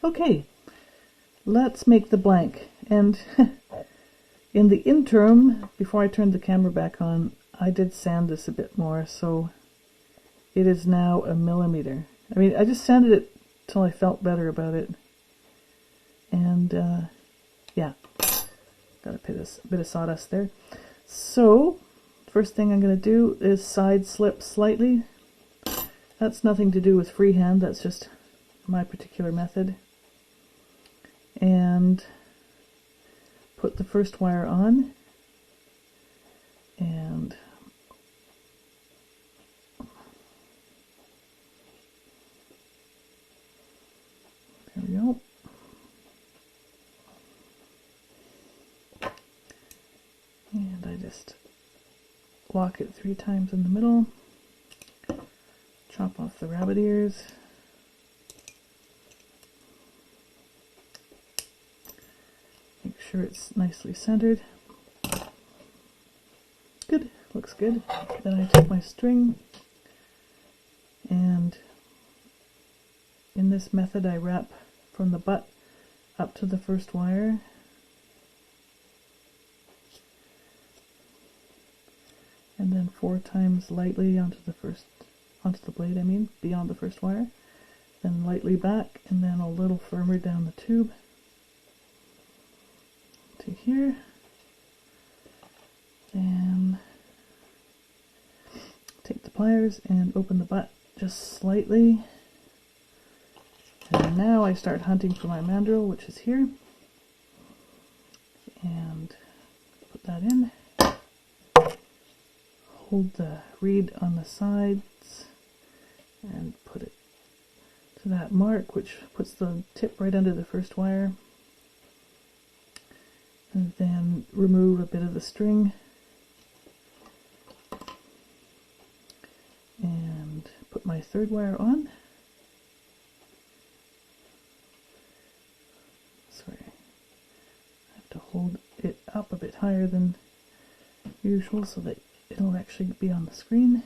Okay, let's make the blank. And in the interim, before I turned the camera back on, I did sand this a bit more, so it is now 1 millimeter. I mean, I just sanded it till I felt better about it. And yeah, got a bit of sawdust there. So, first thing I'm going to do is side slip slightly. That's nothing to do with freehand, that's just my particular method. And put the first wire on, and there we go. And I just lock it 3 times in the middle, chop off the rabbit ears, make sure it's nicely centered. Good, looks good. Then I take my string, and in this method I wrap from the butt up to the first wire. And then 4 times lightly onto the blade, I mean, beyond the first wire. Then lightly back, and then a little firmer down the tube to here. And take the pliers and open the butt just slightly. And now I start hunting for my mandrel, which is here. And put that in. Hold the reed on the sides and put it to that mark, which puts the tip right under the first wire. And then remove a bit of the string and put my third wire on. Sorry, I have to hold it up a bit higher than usual so that it'll actually be on the screen.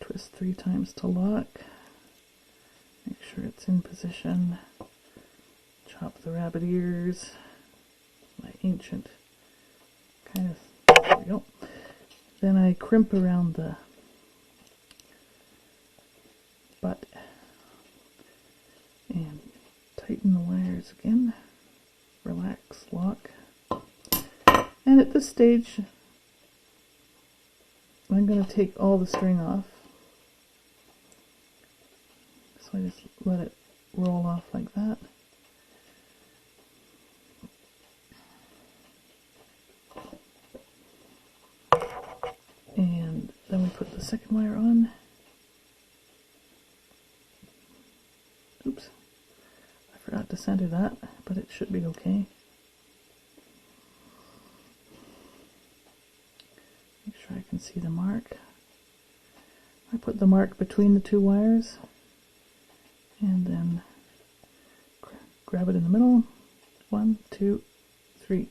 Twist 3 times to lock. Make sure it's in position. Chop the rabbit ears. My ancient kind of, there we go. Then I crimp around the butt and tighten the wires again. Relax, lock. And at this stage, I'm going to take all the string off. So I just let it roll off like that. And then we put the second wire on. Oops, I forgot to center that, but it should be okay. Make sure I can see the mark. I put the mark between the 2 wires, and then grab it in the middle. 1, 2, 3.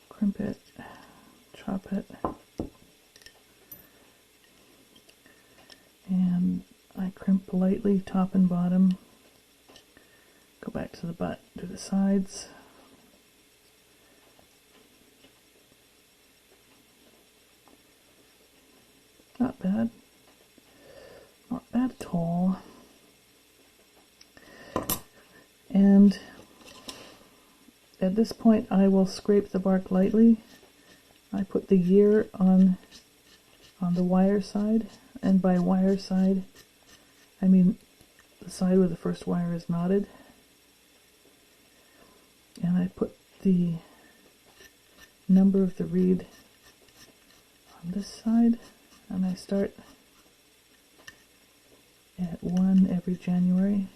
Crimp it, chop it. And I crimp lightly top and bottom, go back to the butt, do the sides. Not bad. Not bad at all. And at this point I will scrape the bark lightly. I put the year on the wire side. And by wire side, I mean the side where the first wire is knotted. And I put the number of the reed on this side, and I start at 1 every January.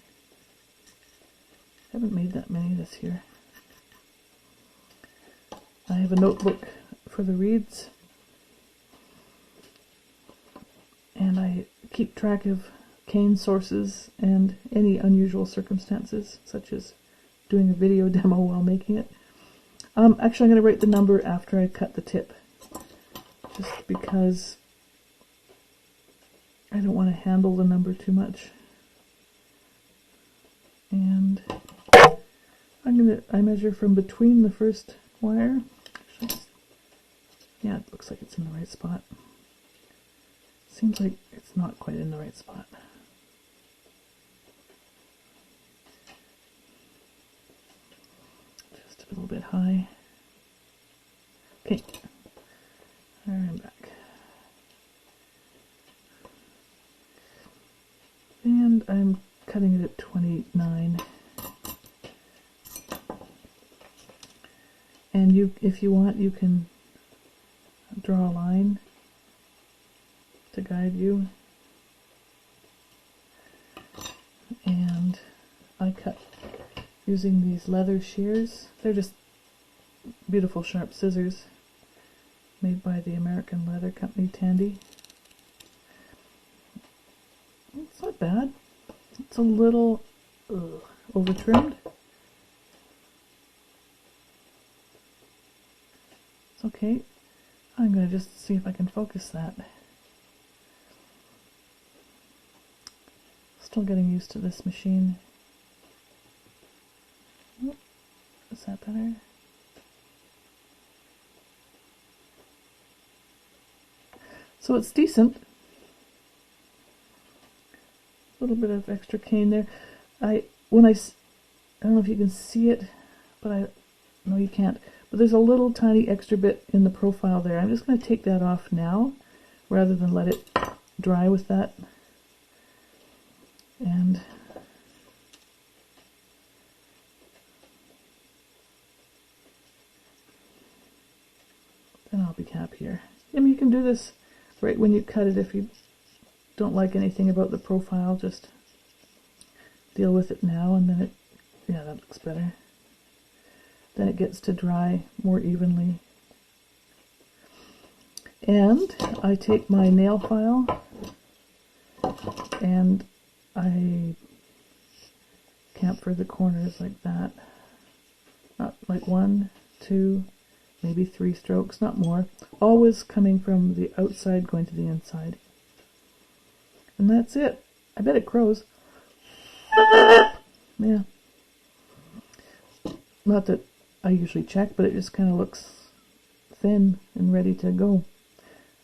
I haven't made that many this year. I have a notebook for the reeds, and I keep track of cane sources and any unusual circumstances, such as doing a video demo while making it. Actually, I'm going to write the number after I cut the tip, just because I don't want to handle the number too much. And I measure from between the first wire. Yeah, it looks like it's in the right spot. Seems like it's not quite in the right spot. Just a little bit high. Okay, I'm back. And I'm cutting it at 29. And if you want, you can draw a line to guide you. And I cut using these leather shears. They're just beautiful sharp scissors made by the American leather company Tandy. It's not bad. It's a little over trimmed. It's okay. I'm going to just see if I can focus that. Still getting used to this machine. Oh, is that better? So it's decent. A little bit of extra cane there. I don't know if you can see it, but no, you can't. But there's a little tiny extra bit in the profile there. I'm just going to take that off now, rather than let it dry with that. And then I'll be happier. I mean, you can do this right when you cut it. If you don't like anything about the profile, just deal with it now, and then yeah, that looks better. Then it gets to dry more evenly. And I take my nail file and I chamfer the corners like that. Not like 1, 2, maybe 3 strokes, not more. Always coming from the outside going to the inside. And that's it. I bet it grows. Yeah. Not that I usually check, but it just kind of looks thin and ready to go.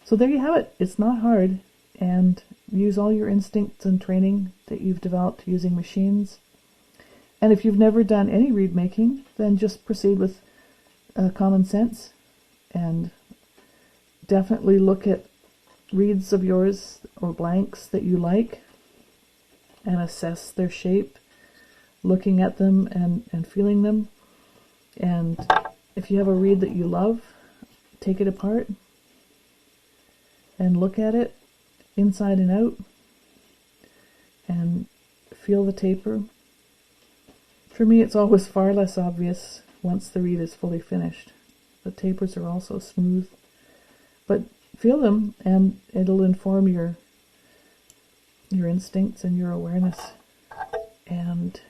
So there you have it. It's not hard, and use all your instincts and training that you've developed using machines. And if you've never done any reed making, then just proceed with common sense, and definitely look at reeds of yours or blanks that you like and assess their shape, looking at them and feeling them. And if you have a reed that you love, take it apart and look at it inside and out and feel the taper. For me, it's always far less obvious once the reed is fully finished. The tapers are also smooth, but feel them and it'll inform your instincts and your awareness. And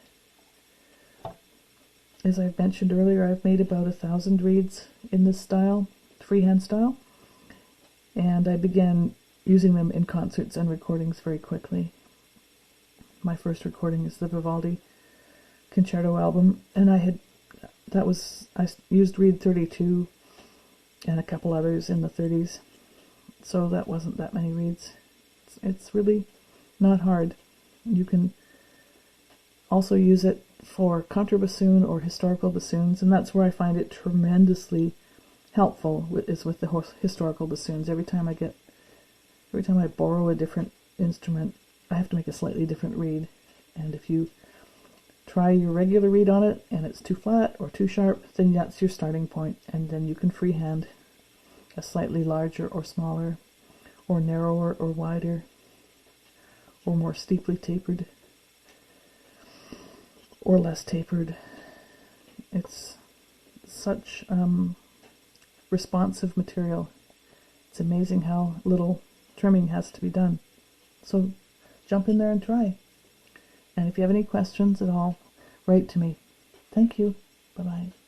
as I've mentioned earlier, I've made about 1,000 reeds in this style, freehand style, and I began using them in concerts and recordings very quickly. My first recording is the Vivaldi concerto album, and I used reed 32 and a couple others in the 30s, so that wasn't that many reeds. It's really not hard. You can also use it for contrabassoon or historical bassoons, and that's where I find it tremendously helpful, is with the historical bassoons. Every time I borrow a different instrument, I have to make a slightly different reed, and if you try your regular reed on it and it's too flat or too sharp, then that's your starting point, and then you can freehand a slightly larger or smaller, or narrower or wider, or more steeply tapered, or less tapered. It's such responsive material. It's amazing how little trimming has to be done. So jump in there and try. And if you have any questions at all, write to me. Thank you. Bye-bye.